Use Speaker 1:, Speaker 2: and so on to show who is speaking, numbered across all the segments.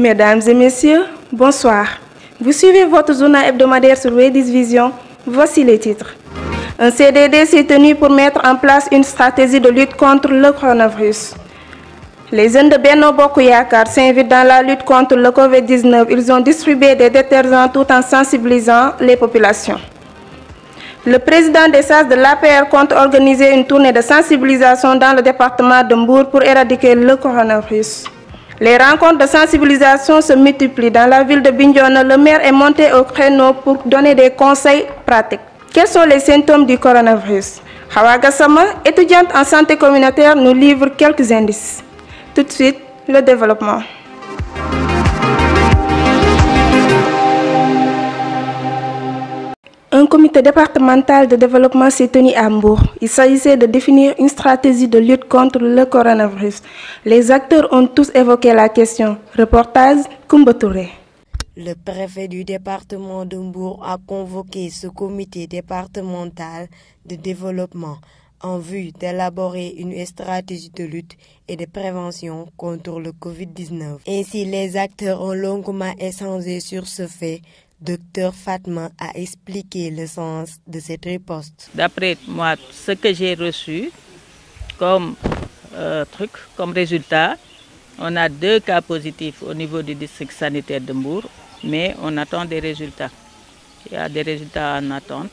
Speaker 1: Mesdames et messieurs, bonsoir. Vous suivez votre journal hebdomadaire sur Wedis Vision. Voici les titres. Un CDD s'est tenu pour mettre en place une stratégie de lutte contre le coronavirus. Les jeunes de Benno Bokk Yakaar s'invitent dans la lutte contre le Covid-19. Ils ont distribué des détergents tout en sensibilisant les populations. Le président des SAS de l'APR compte organiser une tournée de sensibilisation dans le département de Mbour pour éradiquer le coronavirus. Les rencontres de sensibilisation se multiplient. Dans la ville de Bignona, le maire est monté au créneau pour donner des conseils pratiques. Quels sont les symptômes du coronavirus? Hawa Gassama, étudiante en santé communautaire, nous livre quelques indices. Tout de suite, le développement. Un comité départemental de développement s'est tenu à Mbour. Il s'agissait de définir une stratégie de lutte contre le coronavirus. Les acteurs ont tous évoqué la question. Reportage Koumba Touré.
Speaker 2: Le préfet du département de Mbour a convoqué ce comité départemental de développement en vue d'élaborer une stratégie de lutte et de prévention contre le Covid-19. Ainsi, les acteurs ont longuement échangé sur ce fait. Docteur Fatma a expliqué le sens de cette riposte.
Speaker 3: D'après moi, ce que j'ai reçu comme comme résultat, on a 2 cas positifs au niveau du district sanitaire de Mbour, mais on attend des résultats. Il y a des résultats en attente.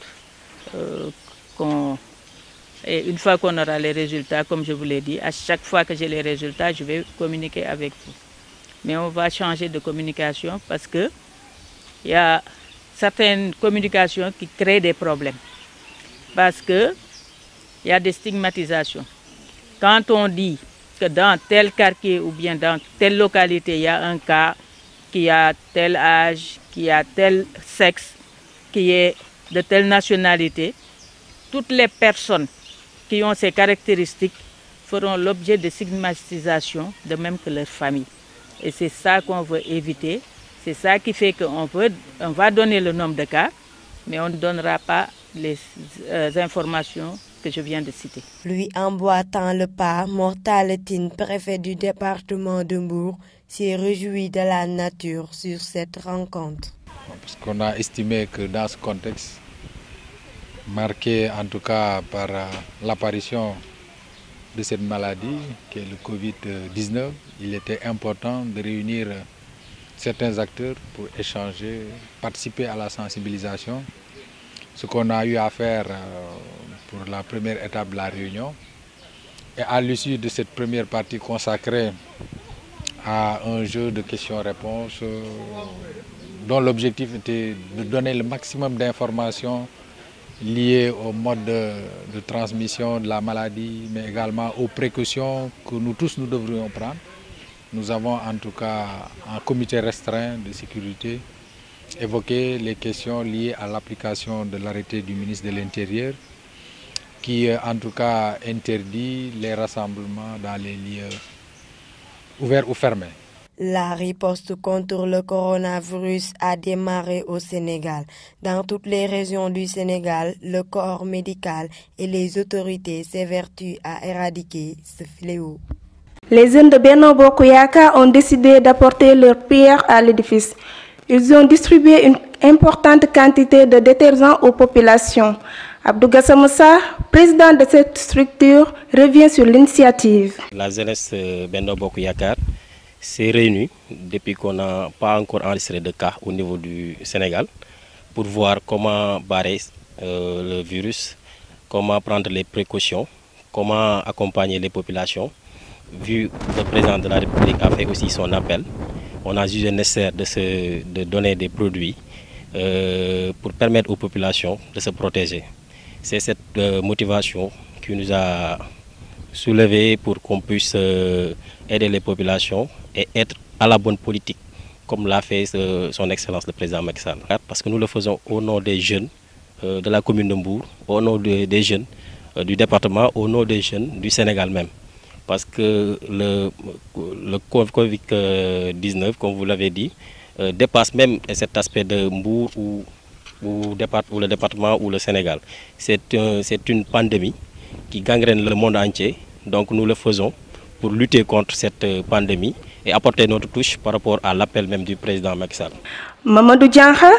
Speaker 3: Et une fois qu'on aura les résultats, comme je vous l'ai dit, à chaque fois que j'ai les résultats, je vais communiquer avec vous. Mais on va changer de communication parce que il y a certaines communications qui créent des problèmes. Parce que il y a des stigmatisations. Quand on dit que dans tel quartier ou bien dans telle localité, il y a un cas qui a tel âge, qui a tel sexe, qui est de telle nationalité, toutes les personnes qui ont ces caractéristiques feront l'objet de stigmatisation, de même que leur famille. Et c'est ça qu'on veut éviter. C'est ça qui fait qu'on va donner le nombre de cas, mais on ne donnera pas les informations que je viens de citer.
Speaker 2: Lui emboîtant le pas, Mortaletine, préfet du département de Mbour, s'est réjoui de la nature sur cette rencontre.
Speaker 4: Parce qu'on a estimé que dans ce contexte, marqué en tout cas par l'apparition de cette maladie, qui est le Covid-19, il était important de réunir certains acteurs pour échanger, participer à la sensibilisation. Ce qu'on a eu à faire pour la première étape de la réunion. Et à l'issue de cette première partie consacrée à un jeu de questions-réponses dont l'objectif était de donner le maximum d'informations liées au mode de transmission de la maladie, mais également aux précautions que nous tous nous devrions prendre. Nous avons en tout cas un comité restreint de sécurité évoqué les questions liées à l'application de l'arrêté du ministre de l'Intérieur qui en tout cas interdit les rassemblements dans les lieux ouverts ou fermés.
Speaker 2: La riposte contre le coronavirus a démarré au Sénégal. Dans toutes les régions du Sénégal, le corps médical et les autorités s'évertuent à éradiquer ce fléau.
Speaker 1: Les jeunes de Benno Bokk Yakaar ont décidé d'apporter leur pierre à l'édifice. Ils ont distribué une importante quantité de détergents aux populations. Abdou Gassama, président de cette structure, revient sur l'initiative.
Speaker 5: La jeunesse Benno Bokk Yakaar s'est réunie depuis qu'on n'a pas encore enregistré de cas au niveau du Sénégal pour voir comment barrer le virus, comment prendre les précautions, comment accompagner les populations. Vu que le président de la République a fait aussi son appel, on a jugé nécessaire de donner des produits pour permettre aux populations de se protéger. C'est cette motivation qui nous a soulevés pour qu'on puisse aider les populations et être à la bonne politique, comme l'a fait son Excellence le président Macky Sall. Parce que nous le faisons au nom des jeunes de la commune de Mbour, au nom des jeunes du département, au nom des jeunes du Sénégal même. Parce que le Covid-19, comme vous l'avez dit, dépasse même cet aspect de Mbour ou le département ou le Sénégal. C'est une pandémie qui gangrène le monde entier. Donc nous le faisons pour lutter contre cette pandémie et apporter notre touche par rapport à l'appel même du président Macky Sall.
Speaker 1: Mamadou Diankha,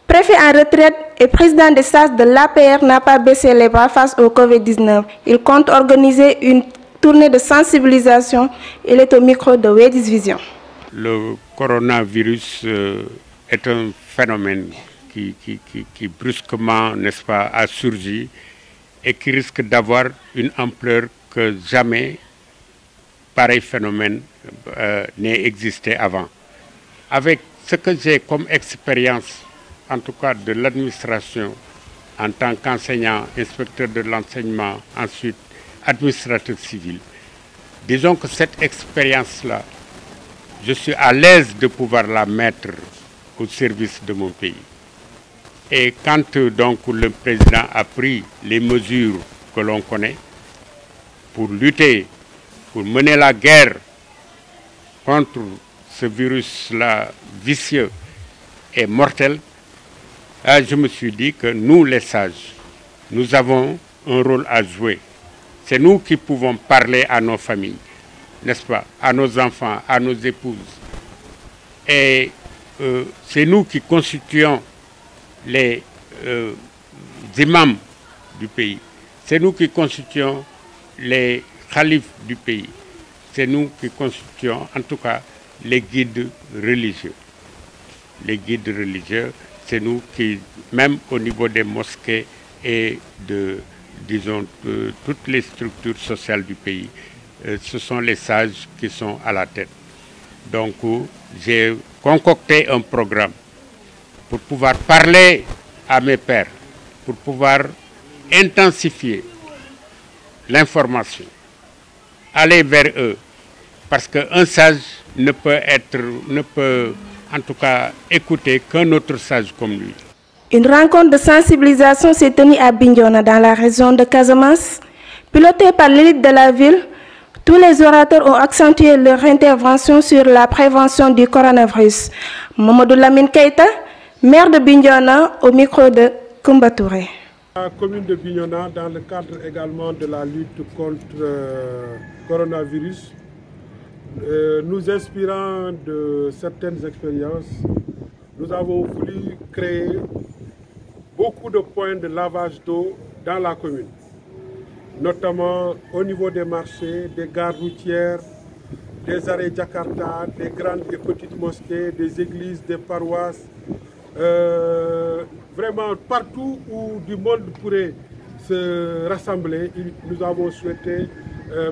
Speaker 1: préfet en retraite et président des SAS de l'APR, n'a pas baissé les bras face au Covid-19. Il compte organiser une tournée de sensibilisation. Il est au micro de W10 Vision.
Speaker 6: Le coronavirus est un phénomène qui brusquement, n'est-ce pas, a surgi et qui risque d'avoir une ampleur que jamais pareil phénomène n'ait existé avant. Avec ce que j'ai comme expérience, en tout cas de l'administration, en tant qu'enseignant, inspecteur de l'enseignement, ensuite administrateur civil, disons que cette expérience-là, je suis à l'aise de pouvoir la mettre au service de mon pays. Et quand donc le président a pris les mesures que l'on connaît pour lutter, pour mener la guerre contre ce virus-là vicieux et mortel, je me suis dit que nous, les sages, nous avons un rôle à jouer. C'est nous qui pouvons parler à nos familles, n'est-ce pas, à nos enfants, à nos épouses. Et c'est nous qui constituons les imams du pays. C'est nous qui constituons les khalifes du pays. C'est nous qui constituons, en tout cas, les guides religieux. Les guides religieux, c'est nous qui, même au niveau des mosquées et de, disons, de toutes les structures sociales du pays, ce sont les sages qui sont à la tête. Donc, j'ai concocté un programme pour pouvoir parler à mes pairs, pour pouvoir intensifier l'information, aller vers eux, parce qu'un sage ne peut en tout cas écouter qu'un autre sage comme lui.
Speaker 1: Une rencontre de sensibilisation s'est tenue à Bignona, dans la région de Casamance. Pilotée par l'élite de la ville, tous les orateurs ont accentué leur intervention sur la prévention du coronavirus. Mamadou Lamine Keita, maire de Bignona, au micro de Koumba Touré.
Speaker 7: La commune de Bignona, dans le cadre également de la lutte contre le coronavirus, nous inspirant de certaines expériences, nous avons voulu créer beaucoup de points de lavage d'eau dans la commune, notamment au niveau des marchés, des gares routières, des arrêts Jakarta, des grandes et petites mosquées, des églises, des paroisses, vraiment partout où du monde pourrait se rassembler, nous avons souhaité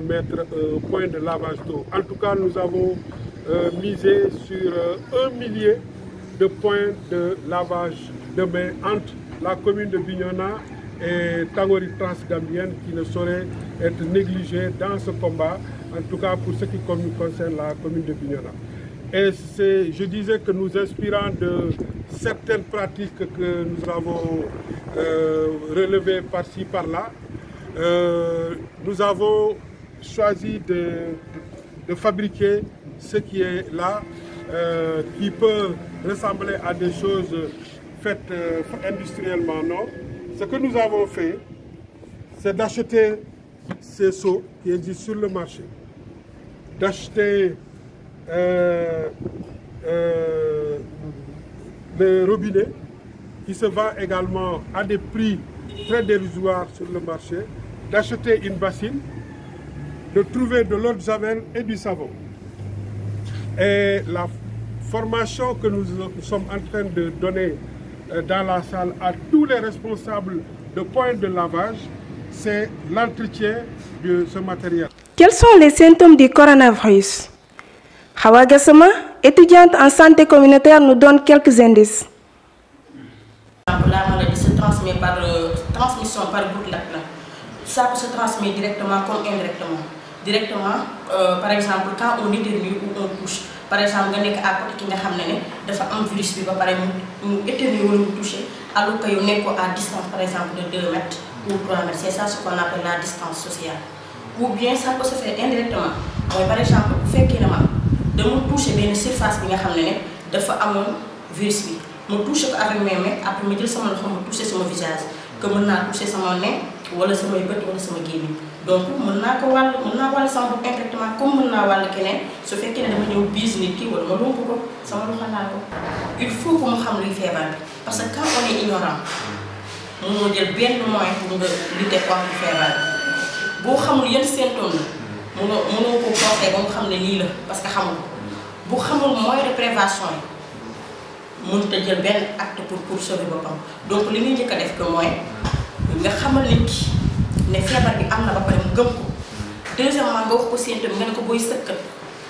Speaker 7: mettre un point de lavage d'eau. En tout cas, nous avons misé sur 1 millier de points de lavage de main entre la commune de Bignona et Tangori Transgambienne, qui ne saurait être négligé dans ce combat, en tout cas pour ce qui concerne la commune de Bignona. Et je disais que nous inspirant de certaines pratiques que nous avons relevées par-ci, par-là, nous avons choisi de fabriquer ce qui est là, qui peut ressembler à des choses faites industriellement, non. Ce que nous avons fait, c'est d'acheter ces seaux qui existent sur le marché, d'acheter le robinet qui se vend également à des prix très dérisoires sur le marché, d'acheter une bassine, de trouver de l'eau de javel et du savon. Et la formation que nous sommes en train de donner dans la salle à tous les responsables de points de lavage, c'est l'entretien de ce matériel.
Speaker 1: Quels sont les symptômes du coronavirus? Hawa Gassama, étudiante en santé communautaire, nous donne quelques indices.
Speaker 8: La maladie se transmet par transmission par gouttelette. Ça peut se transmettre directement comme indirectement. Directement, par exemple, quand on éternue ou on touche, par exemple, on est à côté qui a un virus qui va éternuer ou toucher, alors qu'on est à distance, par exemple, de 2 mètres ou 3 mètres. C'est ça ce qu'on appelle la distance sociale. Ou bien ça peut se faire indirectement. Par exemple, vous faites qu'il de me toucher une surface qui a un virus. Je touche avec mes mains, après je touche sur mon visage. que mën naa toucher sama nez wala samay bët wala sama gémmiñ donc mën naa ko wàll sama bopp indirectement comme mën naa wàll keneen su fekkee ne dama ñëw biis nit ki wala ma lump ko sama loxo laal ko il faut que mu xam luy feebar bi parce que quand on est ignorant mënoo jël benn moyen pour nga lutter contre feebar bi boo xamul yan symptômes la mënoo ko conseil ba mu xam ne lii la parce que xamul bu xamul moyen de prévention yi mënut a jël benn acte pour sauver boppam donc li ñuy njëkk a def que mooy nga xamal nit ki ne feebar bi am na ba pare mu gëm ko deuxièmement nga wax ko symptôme nga ne ko booy sëkkat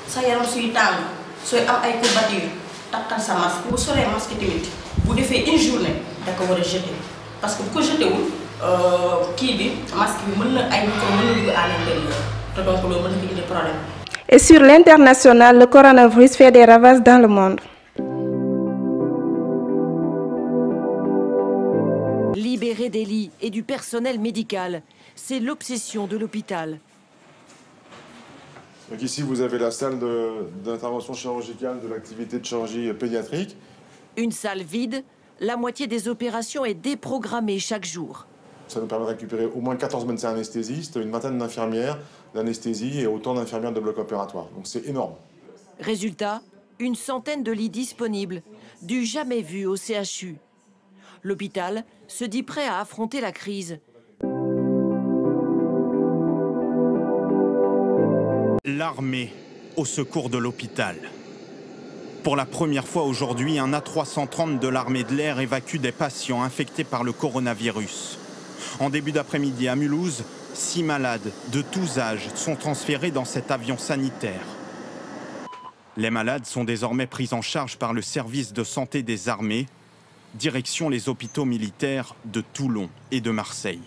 Speaker 8: sa yaram suy tàng sooy am ay courbatures takkal sa masque bu solee masque tamit bu defee une journée da ko war a jeter parce que bu ko jeté wul kii bi masque bi mën na ay micro mën na dugg à l'intérieur te donc loolu mën na ko indi problème.
Speaker 1: Et sur l'international, le coronavirus fait des ravages dans le monde.
Speaker 9: Libérer des lits et du personnel médical, c'est l'obsession de l'hôpital.
Speaker 10: Donc ici, vous avez la salle d'intervention chirurgicale de l'activité de chirurgie pédiatrique.
Speaker 9: Une salle vide, la moitié des opérations est déprogrammée chaque jour.
Speaker 10: Ça nous permet de récupérer au moins 14 médecins anesthésistes, une vingtaine d'infirmières d'anesthésie et autant d'infirmières de bloc opératoire. Donc c'est énorme.
Speaker 9: Résultat, une centaine de lits disponibles, du jamais vu au CHU. L'hôpital se dit prêt à affronter la crise.
Speaker 11: L'armée au secours de l'hôpital. Pour la première fois aujourd'hui, un A330 de l'armée de l'air évacue des patients infectés par le coronavirus. En début d'après-midi à Mulhouse, 6 malades de tous âges sont transférés dans cet avion sanitaire. Les malades sont désormais pris en charge par le service de santé des armées, direction les hôpitaux militaires de Toulon et de Marseille.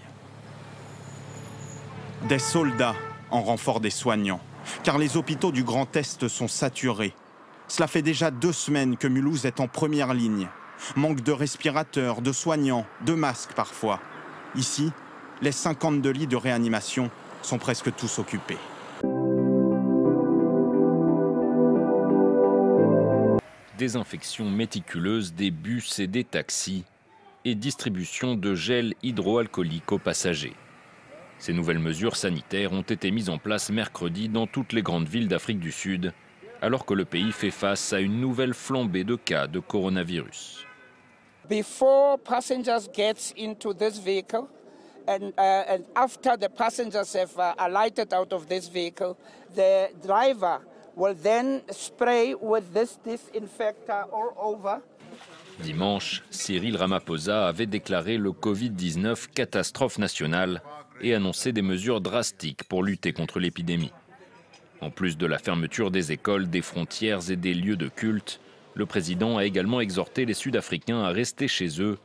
Speaker 11: Des soldats en renfort des soignants, car les hôpitaux du Grand Est sont saturés. Cela fait déjà 2 semaines que Mulhouse est en première ligne. Manque de respirateurs, de soignants, de masques parfois. Ici, les 52 lits de réanimation sont presque tous occupés.
Speaker 12: Désinfection méticuleuse des bus et des taxis et distribution de gel hydroalcoolique aux passagers. Ces nouvelles mesures sanitaires ont été mises en place mercredi dans toutes les grandes villes d'Afrique du Sud, alors que le pays fait face à une nouvelle flambée de cas de coronavirus.
Speaker 13: Before passengers get into this vehicle and after the passengers have alighted out of this vehicle, the driver will then spray with this disinfector all over.
Speaker 12: Dimanche, Cyril Ramaphosa avait déclaré le Covid-19 catastrophe nationale et annoncé des mesures drastiques pour lutter contre l'épidémie. En plus de la fermeture des écoles, des frontières et des lieux de culte, le président a également exhorté les Sud-Africains à rester chez eux.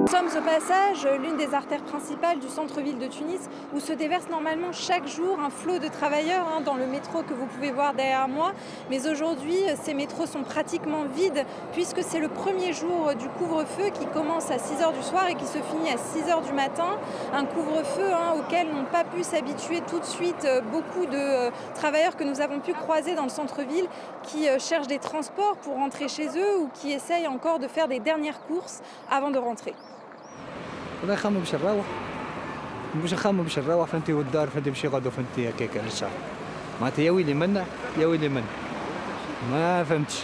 Speaker 14: Nous sommes au passage l'une des artères principales du centre-ville de Tunis où se déverse normalement chaque jour un flot de travailleurs dans le métro que vous pouvez voir derrière moi. Mais aujourd'hui, ces métros sont pratiquement vides puisque c'est le premier jour du couvre-feu qui commence à 6 h du soir et qui se finit à 6 h du matin. Un couvre-feu auquel n'ont pas pu s'habituer tout de suite beaucoup de travailleurs que nous avons pu croiser dans le centre-ville qui cherchent des transports pour rentrer chez eux ou qui essayent encore de faire des dernières courses avant de rentrer.
Speaker 15: والله نخمم باش نروح فهمتي والدار فهمتي باش يقعدوا فهمتي هكاك على الشهر معناتها يا ويلي منا يا ويلي منا ما فهمتش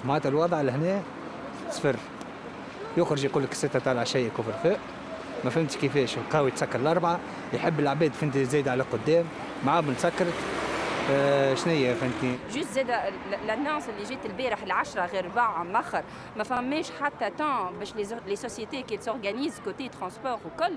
Speaker 15: معناتها الوضع لهنا صفر يخرج يقول لك 6 تاع العشيه كفر فاء ما فهمتش كيفاش القهوه تسكر الاربعه يحب العباد فهمتي زايد على قدام معاه مسكرت شنيا فهمتي
Speaker 16: جوست زاد الانونس اللي جات البارح ال10 غير 4 مخر ما فماش حتى تان باش لي سوسيتي كي تورغانيز كوتي ترونسبور وكل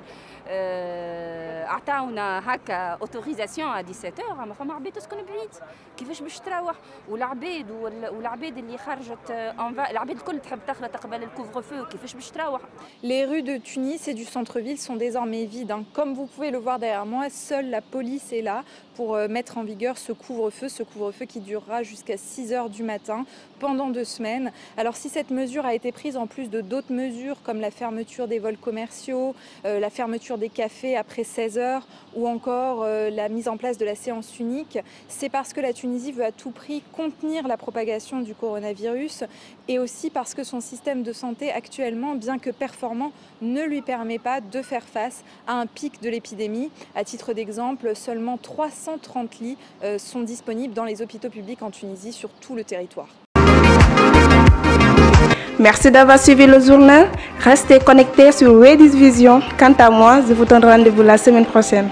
Speaker 16: عطاونا هكا اوتوريزاسيون ا 17 ما فما عباد تسكن بعيد كيفاش باش تروح والعباد اللي خرجت العباد الكل تحب تخلط قبل الكوفر فو كيفاش باش تروح.
Speaker 14: Les rues de Tunis et du centre-ville sont désormais vides. Comme vous pouvez le voir derrière moi, seule la police est là pour mettre en vigueur ce couvre-feu qui durera jusqu'à 6 h du matin pendant 2 semaines. Alors si cette mesure a été prise en plus de d'autres mesures comme la fermeture des vols commerciaux, la fermeture des cafés après 16 h ou encore la mise en place de la séance unique, c'est parce que la Tunisie veut à tout prix contenir la propagation du coronavirus et aussi parce que son système de santé actuellement, bien que performant, ne lui permet pas de faire face à un pic de l'épidémie. À titre d'exemple, seulement 330 lits sont disponibles dans les hôpitaux publics en Tunisie sur tout le territoire.
Speaker 1: Merci d'avoir suivi le journal. Restez connectés sur Way10 Vision. Quant à moi, je vous donne rendez-vous la semaine prochaine.